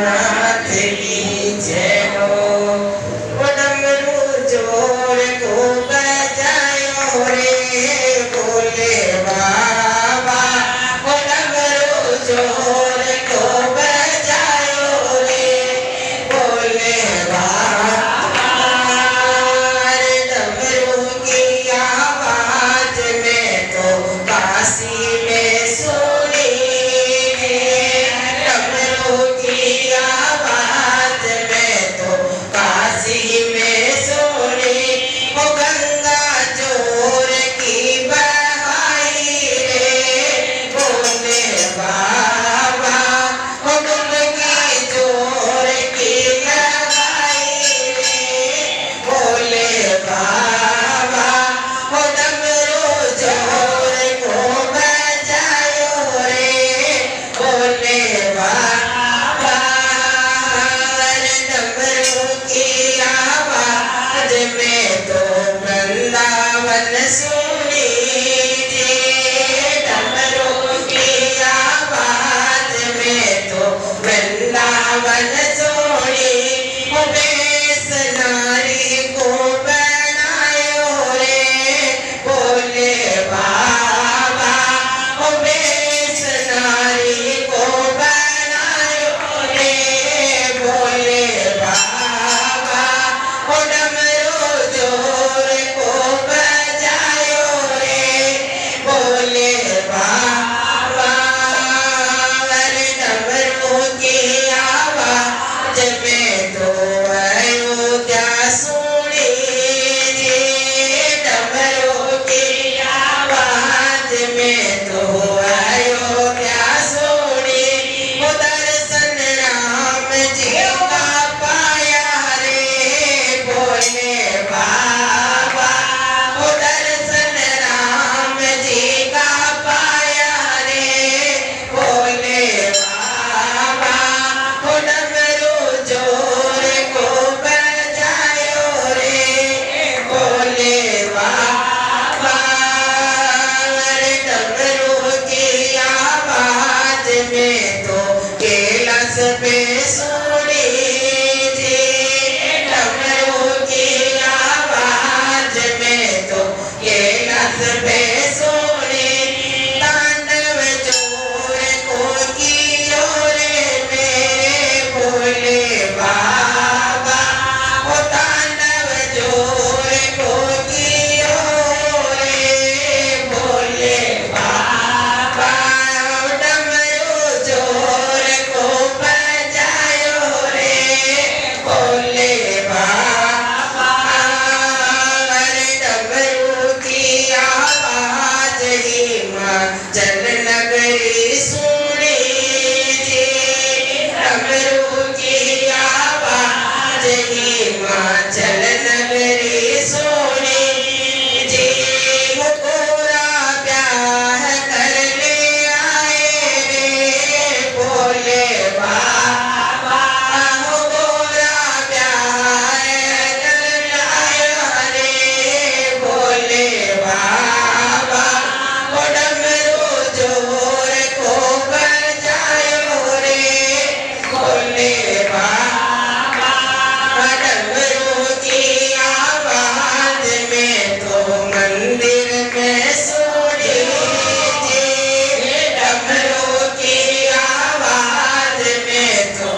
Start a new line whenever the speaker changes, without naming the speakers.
नाथ की जय हो। वो डमरू जोर को बजायो रे भोले बाबा। वो डमरू जोर को बजायो रे भोले बाबा। रे डमरू की आवाज में तो काशी में सुनी रे। डमरू की आवाज में तो काशी में सुनी। वो गंगा जोर की बहाई रे भोले बाबा। वो डुबकी जोर की लगाई रे भोले बाबा। वो डमरू जोर को बजायो रे भोले बाबा। रे डमरू की आवाज में तो वृंदावन सुनी रे। डमरू की आवाज में तो वृंदावन सुनी। वो बेस नारी को बनायो रे भोले बाबा। वो बेस नारी को बनायो रे भोले बाबा। वो डमरू जोर को बजायो रे भोले बाबा। रे डमरू की आवाज में तो अयोध्या सुनी रे। डमरू की आवाज में तो अयोध्या सुनी। वो दर्शन राम जी का पाया रे भोले बाबा। वो दर्शन राम जी का पाया रे भोले बाबा। वो डमरू जोर को बजायो रे भोले बाबा। रे डमरू की आवाज में तो कैलाश पे सुनी रे। डमरू की आवाज में तो कैलाश पे सुनी। तांडव जोर को कियो रे मेरे भोले बाबा। वो तांडव जोर को कियो रे भोले बाबा। डमरू जोर को बजायो रे भोले बाबा। रे डमरू की आवाज हिमाचल नगरी सुनी रे। डमरू की आवाज हिमाचल नगरी सुनी जी। वो गोरा ब्याह कर ले आए रे भोले बाबा। वो गोरा ब्याह कर लाया रे भोले बाबा। वो डमरू जोर को बजायो रे भोले बाबा। डमरू की आवाज में तो मंदिर में सुनी रे। डमरू की आवाज में तो